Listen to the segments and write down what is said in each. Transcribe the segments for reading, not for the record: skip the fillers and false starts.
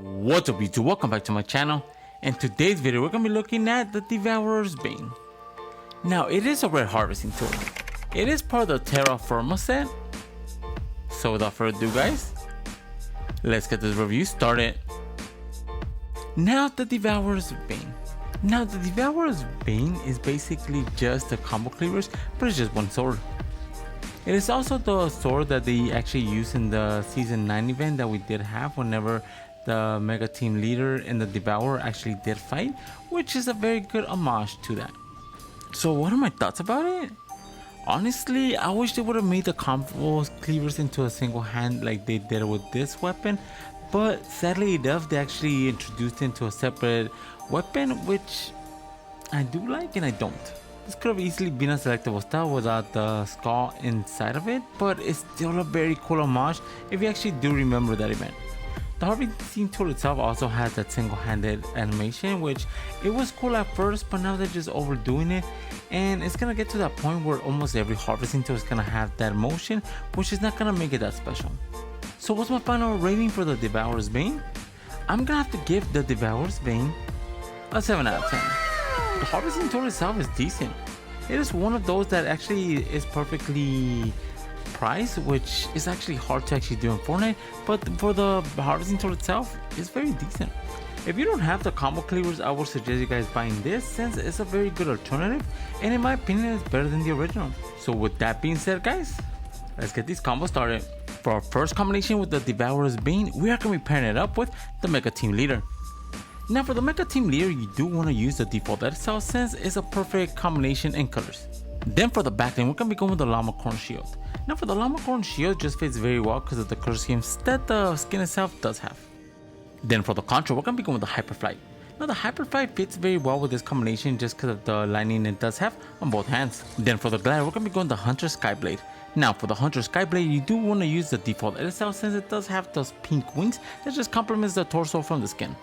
What's up YouTube, welcome back to my channel. In today's video we're going to be looking at the Devourer's Bane. Now it is a rare harvesting tool. It is part of the Terra Firma set. So without further ado guys, let's get this review started. Now the Devourer's Bane. Now the Devourer's Bane is basically just the combo cleavers, but it's just one sword. It is also the sword that they actually used in the season 9 event that we did have whenever the mega team leader and the Devourer actually did fight, which is a very good homage to that. So what are my thoughts about it? Honestly, I wish they would have made the combo cleavers into a single hand like they did with this weapon, but sadly enough they actually introduced it into a separate weapon, which I do like and I don't. This could have easily been a selectable style without the skull inside of it, but it's still a very cool homage if you actually do remember that event. The harvesting tool itself also has that single-handed animation, which it was cool at first, but now they're just overdoing it, and it's gonna get to that point where almost every harvesting tool is gonna have that motion, which is not gonna make it that special. So what's my final rating for the Devourer's Bane? I'm gonna have to give the Devourer's Bane a 7 out of 10. The harvesting tool itself is decent. It is one of those that actually is perfectly priced, which is actually hard to actually do in Fortnite, but for the harvesting tool itself, it's very decent. If you don't have the combo cleavers, I would suggest you guys buying this since it's a very good alternative, and in my opinion it's better than the original. So with that being said guys, let's get these combos started. For our first combination with the Devourer's Bane, we are going to be pairing it up with the Mega Team Leader. Now for the Mega Team Leader, you do want to use the default edit style since it's a perfect combination in colors. Then for the backlane, we're going to be going with the Llama Corn Shield. Now for the Llama Corn Shield just fits very well because of the color schemes that the skin itself does have. Then for the control, we're going to be going with the Hyperflight. Now the Hyperflight fits very well with this combination just because of the lining it does have on both hands. Then for the glider, we're going to be going with the Hunter Skyblade. Now for the Hunter Skyblade, you do want to use the default edit style since it does have those pink wings that just complements the torso from the skin.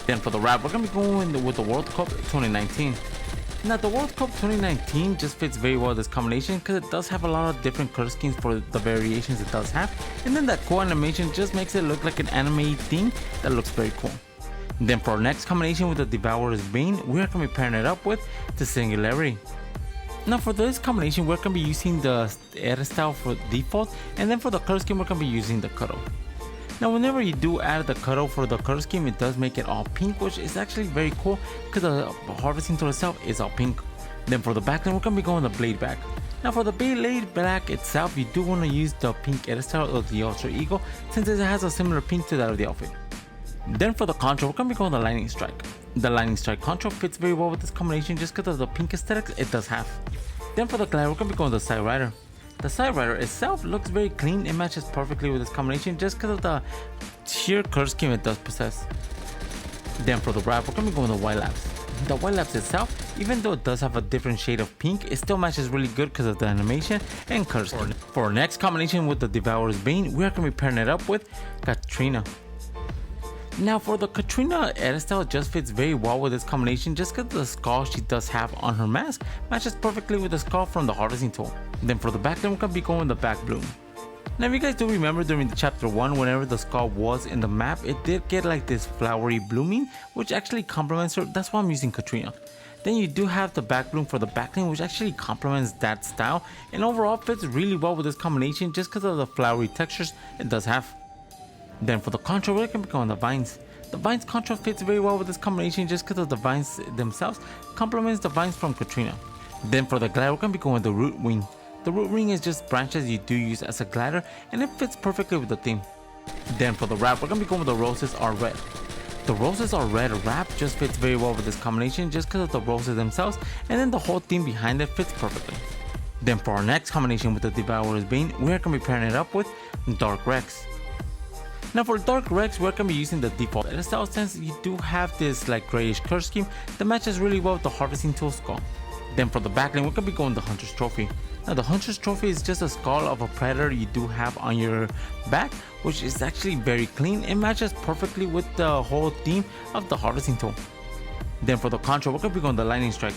Then for the wrap, we're going to be going with the World Cup 2019. Now the World Cup 2019 just fits very well this combination because it does have a lot of different color schemes for the variations it does have, and then that cool animation just makes it look like an anime thing that looks very cool. And then for our next combination with the Devourer's Bane, we're going to be pairing it up with the Singularity. Now for this combination, we're going to be using the edit style for default, and then for the color scheme we're going to be using the cutoff. Now whenever you do add the cutoff for the color scheme, it does make it all pink, which is actually very cool because the harvesting tool itself is all pink. Then for the backline, we're going to be going with the blade back. Now for the blade back itself, you do want to use the pink edit style of the Ultra Eagle since it has a similar pink to that of the outfit. Then for the control, we're going to be going with the Lightning Strike. The Lightning Strike control fits very well with this combination just because of the pink aesthetics it does have. Then for the glider, we're going to be going with the Side Rider. The Side Rider itself looks very clean, it matches perfectly with this combination just because of the sheer color scheme it does possess. Then for the wrap, we're going to be going with the White Laps. The White Laps itself, even though it does have a different shade of pink, it still matches really good because of the animation and color scheme. For our next combination with the Devourer's Bane, we are going to be pairing it up with Katrina. Now for the Katrina edit style just fits very well with this combination just because the skull she does have on her mask matches perfectly with the skull from the harvesting tool. Then for the backline, we're going to be going with the back bloom. Now if you guys do remember during the chapter 1, whenever the skull was in the map, it did get like this flowery blooming which actually complements her. That's why I'm using Katrina. Then you do have the back bloom for the backline which actually complements that style and overall fits really well with this combination just because of the flowery textures it does have. Then for the control, we're going to be going with the vines. The vines control fits very well with this combination just because of the vines themselves complements the vines from Katrina. Then for the glider, we're going to be going with the root wing. The root wing is just branches you do use as a glider and it fits perfectly with the theme. Then for the wrap, we're going to be going with the Roses Are Red. The Roses Are Red wrap just fits very well with this combination just because of the roses themselves, and then the whole theme behind it fits perfectly. Then for our next combination with the Devourer's Bane, we're going to be pairing it up with Dark Rex. Now for Dark Rex, we're going to be using the default edit style since you do have this like grayish color scheme that matches really well with the harvesting tool skull. Then for the backline, we're going to be going the Hunter's Trophy. Now the Hunter's Trophy is just a skull of a predator you do have on your back, which is actually very clean. It matches perfectly with the whole theme of the harvesting tool. Then for the control, we're going to be going the Lightning Strike.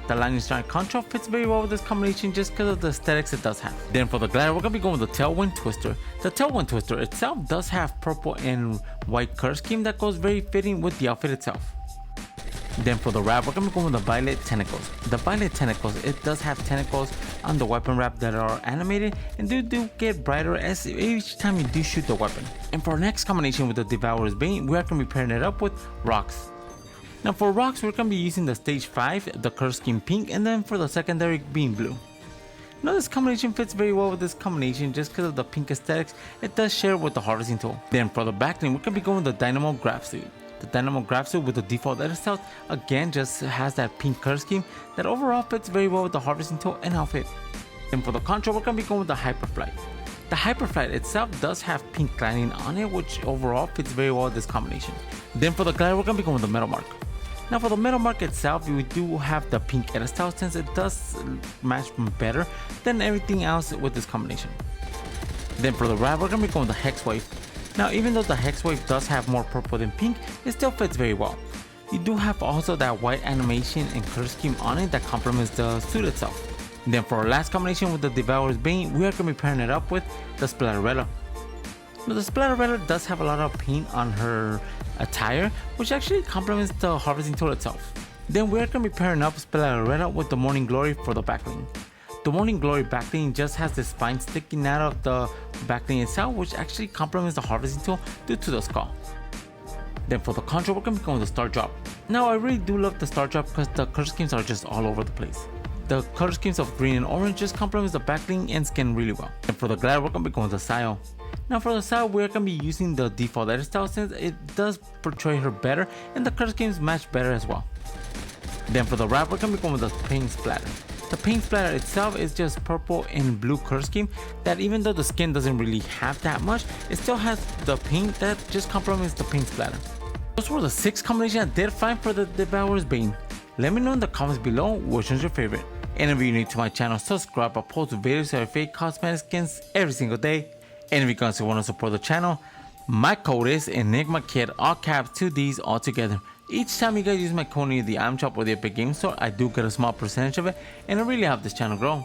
The lightning strike control fits very well with this combination just because of the aesthetics it does have. Then for the glider, we're going to be going with the tailwind twister. The tailwind twister itself does have purple and white color scheme that goes very fitting with the outfit itself. Then for the wrap, we're going to be going with the violet tentacles. The violet tentacles, it does have tentacles on the weapon wrap that are animated and do get brighter as each time you do shoot the weapon. And for our next combination with the Devourer's Bane, we are going to be pairing it up with rocks. Now for rocks, we're going to be using the stage 5, the color scheme pink, and then for the secondary being blue. Now this combination fits very well with this combination just because of the pink aesthetics it does share with the harvesting tool. Then for the backling, we're going to be going with the Dynamo Graph Suit. The Dynamo Graph Suit with the default edit style again just has that pink color scheme that overall fits very well with the harvesting tool and outfit. Then for the control, we're going to be going with the Hyperflight. The Hyperflight itself does have pink lining on it, which overall fits very well with this combination. Then for the glider, we're going to be going with the Metal Mark. Now for the Metal Mark itself, we do have the pink edit style since it does match better than everything else with this combination. Then for the wrap, we're going to be going with the Hex Wave. Now even though the Hex Wave does have more purple than pink, it still fits very well. You do have also that white animation and color scheme on it that complements the suit itself. Then for our last combination with the Devourer's Bane, we are going to be pairing it up with the Splatterella. Now the Splatterella does have a lot of paint on her attire, which actually complements the harvesting tool itself. Then we are going to be pairing up Splatterella with the Morning Glory for the backling. The Morning Glory backling just has the spine sticking out of the backling itself, which actually complements the harvesting tool due to the skull. Then for the control, we're going to be going with the Star Drop. Now I really do love the Star Drop because the color schemes are just all over the place. The color schemes of green and orange just complements the backling and skin really well. And for the glider, we're going to be going with the Sail. Now for the Sail, we're going to be using the default edit style since it does portray her better and the color schemes match better as well. Then for the wrap, we're going to be going with the Paint Splatter. The paint splatter itself is just purple and blue color scheme that even though the skin doesn't really have that much, it still has the paint that just complements the paint splatter. Those were the 6 combinations I did find for the Devourer's Bane. Let me know in the comments below which one's your favorite. And if you're new to my channel, subscribe. I post videos of fake cosmetic skins every single day. And if you guys want to support the channel, my code is ENIGMAKIDD, all caps, 2 Ds all together. Each time you guys use my code in the item shop or the Epic Game Store, I do get a small percentage of it, and it really helps this channel grow.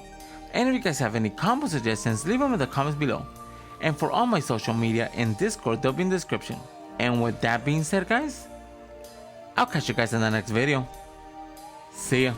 And if you guys have any combo suggestions, leave them in the comments below. And for all my social media and Discord, they'll be in the description. And with that being said, guys, I'll catch you guys in the next video. See ya.